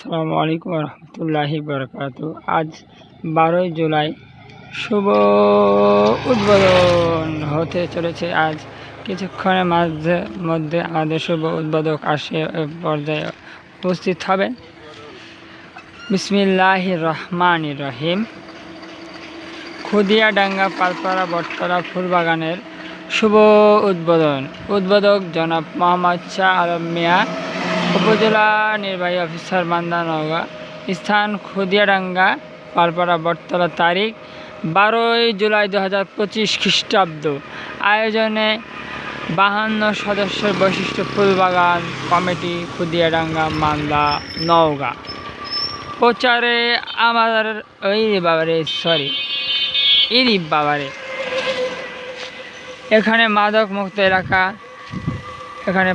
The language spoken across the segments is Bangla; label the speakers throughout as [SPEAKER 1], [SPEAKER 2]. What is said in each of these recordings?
[SPEAKER 1] আসসালামু আলাইকুম রহমতুল্লাহি বারাকাতু। আজ 12ই জুলাই শুভ উদ্বোধন হতে চলেছে। আজ কিছুক্ষণের মধ্যে আমাদের শুভ উদ্বোধক আসে পর্যায়ে উপস্থিত হবেন। বিসমিল্লাহির রহমানির রহিম। খুদিয়াডাঙ্গা পালপাড়া বটতলা ফুলবাগানের শুভ উদ্বোধক জনাব মোহাম্মদ শাহ আলম মিয়া, উপজেলা নির্বাহী অফিসার মান্দা নওগাঁ। স্থান খুদিয়াডাঙ্গা পালপাড়া বটতলা। তারিখ 12ই জুলাই 2025 খ্রিস্টাব্দ। আয়োজনে 52 সদস্যের বৈশিষ্ট্য ফুলবাগান কমিটি, খুদিয়াডাঙ্গা, মান্দা, নওগাঁ। প্রচারে আমাদের এখানে মাদক মুক্ত এলাকা। এখানে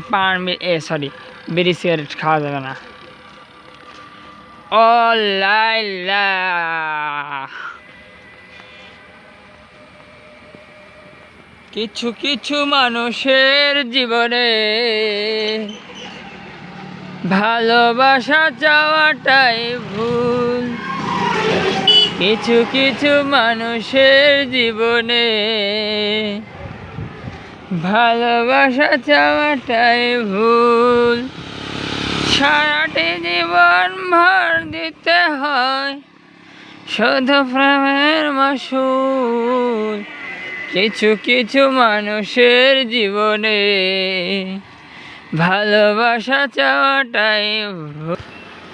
[SPEAKER 1] বিড়ি সিগারেট খাওয়া যাবে না। কিছু কিছু মানুষের জীবনে ভালোবাসা চাওয়াটাই ভুল। কিছু কিছু মানুষের জীবনে ভালোবাসা চাওয়াটাই ভুল। সারাটি জীবন ভর দিতে হয় শুধু প্রেমের মাসুল। কিছু কিছু মানুষের জীবনে ভালোবাসা চাওয়াটাই ভুল।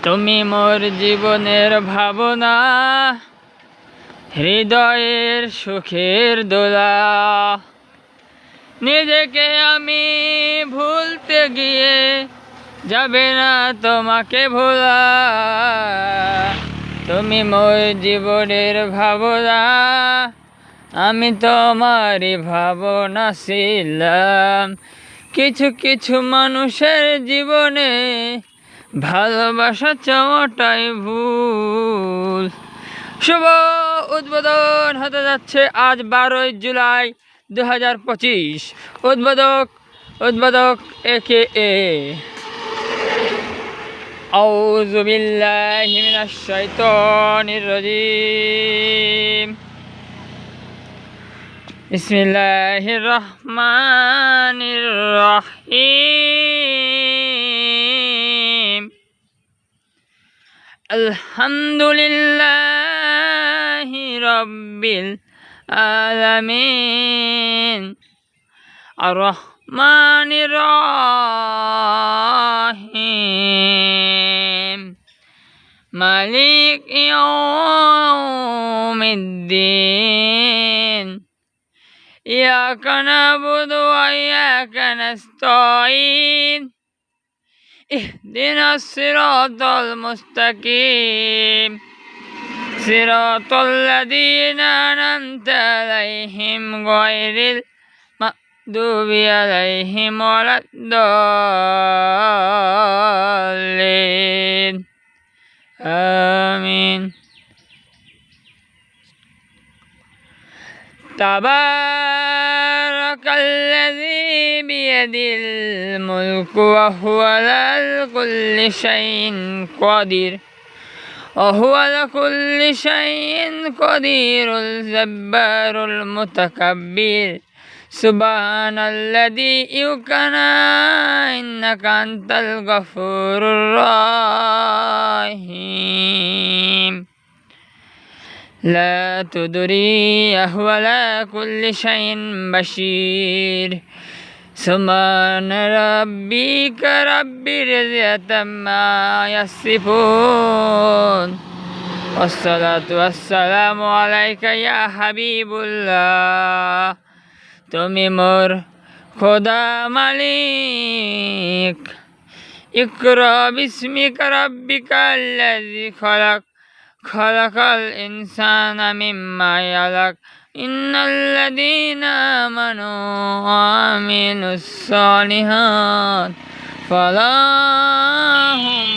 [SPEAKER 1] তুমি মোর জীবনের ভাবনা, হৃদয়ের সুখের দোলা। নিজেকে আমি ভুলতে গিয়ে যাবে না তোমাকে ভোলা। তুমি মোর জীবনের ভাবনা, আমি তোমারই ভাবনা ছিলাম। কিছু কিছু মানুষের জীবনে ভালোবাসা চাওয়াটাই ভুল। শুভ উদ্বোধন হতে যাচ্ছে আজ 12ই জুলাই 2025। উদ্বোধক একে আউযু বিল্লাহি মিনাশ শাইতানির রাজিম। বিসমিল্লাহির রহমানির রহিম। আলহামদুলিল্লাহি রাব্বিল আলামিন, আর রহমানির রহিম, মালিক ইয়াউমিদ্দিন। ইয়াকা না'বুদু ওয়া ইয়াকা নাস্তাঈন। ইহদিনাস সিরাতাল মুস্তাকিম, সিরাতাল্লাযীনা আন'আমতা আলাইহিম গায়রিল মাগদুবি আলাইহিম ওয়ালাদ-দাল্লিন। আমিন। তাবারাকাল্লাযী বিয়াদিল মুলকু ওয়া হুয়া আলা কুল্লি শাইইন কাদির। কাদিরুল জাব্বারুল মুতাকাব্বির। সুবহানাল্লাযী ইউকানা ইন্নাকা আনতাল গফুরুর রহিম। লা তুদরিয়াহু আলা কুল্লি শাইইন বাশীর। সুবহানা রাব্বিকা রাব্বিল ইজ্জাতি আম্মা ইয়াসিফুন। ওয়াসসালাতু ওয়াসসালামু আলাইকা ইয়া হাবিবুল্লাহ। তুমি মোর খোদা মালিক। ইকরা বিসমিকা রাব্বিকাল্লাযী খালাক। খালাকাল ইনসানা মিম্মা আলাক। ইন্নাল্লাযীনা আমানু ওয়া আমিলুস সালিহাত ফালাহুম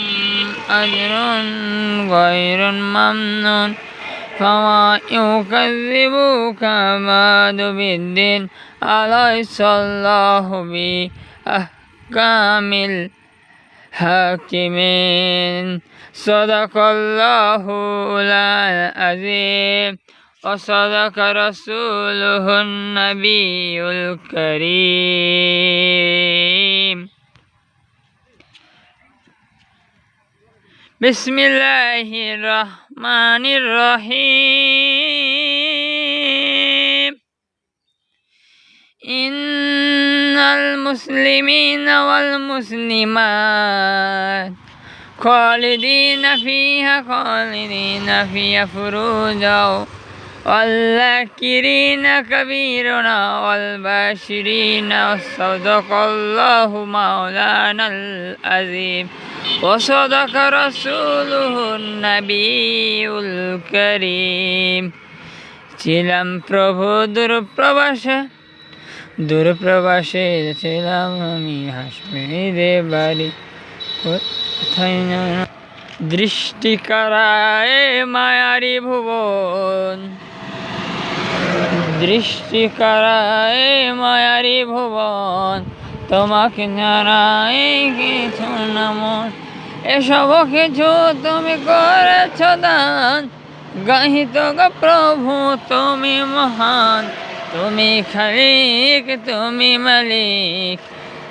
[SPEAKER 1] আজরুন গায়রু মামনুন। ফামা ইউকাযযিবুকা বা'দু বিদ্দিন। আলাইসাল্লাহু বি আহকামিল হাকিমিন। সাদাকাল্লাহুল আযীম ওয়া সাদাকা রাসূলুহুন নাবিয়ুল কারীম। বিসমিল্লাহির রহমানির রহিম। ইন্নাল মুসলিমিনা ওয়াল মুসলিমাত খালিদিনা ফিহা ফুরুজাও ওয়াল যাকিরিনা কাবীরানা ওয়াল বাশিরিনা সাদাকাল্লাহু মাওলানাল আযীম ওয়া সাদাকা রাসূলুহুন নাবিয়ুল কারীম। ছিলাম প্রভু দূরপ্রবাসে ছিলাম আমি হাসমিরে বাড়ি কোথায় না দৃষ্টি কারায় মায়ারি ভুবন, দৃষ্টি কারায় মায়ারি ভুবন, তোমাকে জানাই কিছু নামন। এসব কিছু তুমি করেছ দান, গাহিত গো প্রভু তুমি মহান। তুমি খালিক তুমি মালিক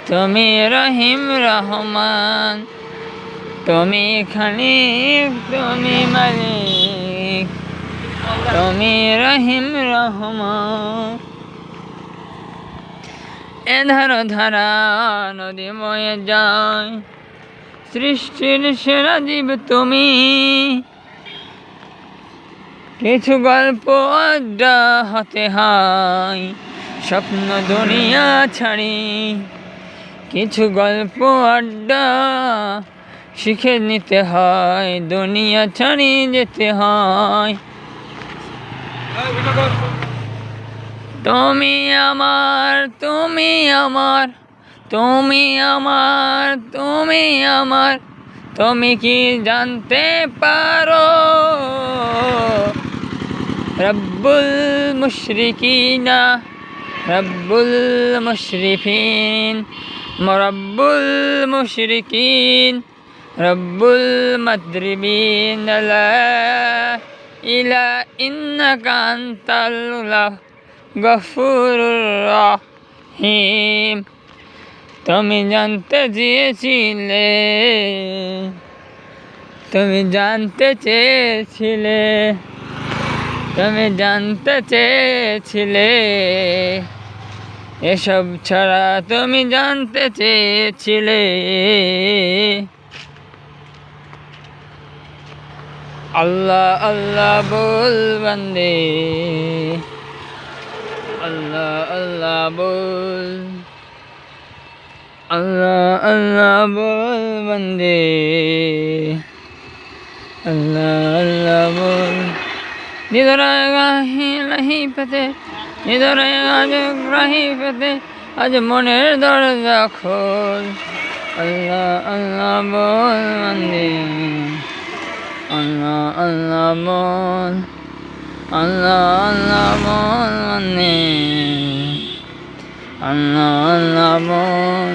[SPEAKER 1] তুমি রহিম রহমান। তুমি খালিক তুমি মালিক তুমি রহিম রহমান। এ ধারা নদী বয়ে যায়, সৃষ্টির সেরা জীব তুমি। কিছু গল্প আড্ডা হতে হয় স্বপ্ন দুনিয়া ছাড়ি, কিছু গল্প আড্ডা শিখে নিতে হয়, দুনিয়া ছাড়ি যেতে হয়। তুমি আমার তুমি আমার তুমি আমার তুমি আমার, তুমি কি জানতে পারো রব্বুল মুশরিকিনা রব্বুল মুশরিফিন, রব্বুল মুশরিকিন রব্বুল মাদরিবিন। লা ইলাহা ইন্নাকা আনতাল গফুরুর রহিম। তুমি জানতে চেয়েছিলে, তুমি জানতে চেয়েছিলে, তুমি জানতে চেয়েছিলে, এসব ছাড়া তুমি জানতে চেয়েছিলে। আল্লাহ আল্লাহ বল বন্দে, আল্লাহ আল্লাহ বল, আল্লাহ আল্লাহ বল বন্দে, আল্লাহ আল্লাহ বল। নিদর রাহি পেতে, নিদর আজ রাহি পেতে, আজ মনের দরজা খোল। আল্লাহ আল্লাহ বল বন্দে, আল্লাহ আল্লাহ বল, আল্লাহ আল্লাহ বল বন্দে, আল্লাহ আল্লাহ বল।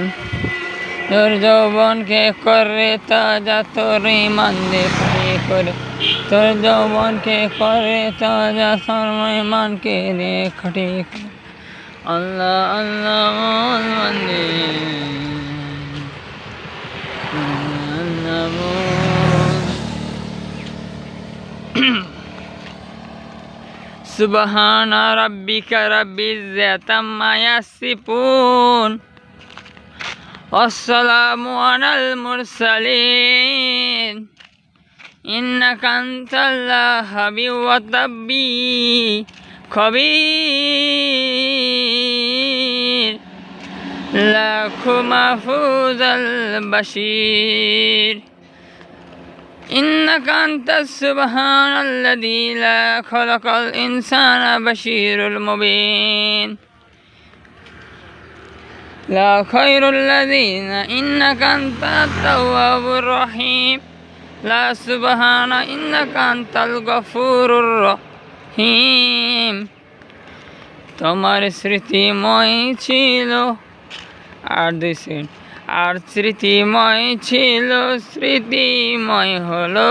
[SPEAKER 1] তোর যৌবনকে করে তাজা, তোর ইমান দিয়ে করে, তোর যৌবনকে করে তাজা, তোর ইমানকে দিয়ে খাটি। আল্লাহ আল্লাহ বল বন্দে, আল্লাহ বল। সুবহানা রাব্বিকা রাব্বিল ইজ্জাতি আম্মা ইয়াসিফুন, ওয়াসসালামু আলাল মুরসালিন, ইন্নাকা আনতাল হাবিব খবীর। লাখু মাহফুজাল বাশীর, ইন্নাকা আনতাস সুবহানাল্লাযী লা খালাকাল ইনসানা বাশীরুল মুবিন। লা খায়রুল লাযীনা ইন্নাকা আনতাত তাওয়াবুর রহিম। লা সুবহানা ইন্নাকা আনতাল গফুরুর রহিম। তোমার স্মৃতিময় ছিল আর 2 সেকেন্ড, আর স্মৃতিময় ছিল স্মৃতিময় হলো।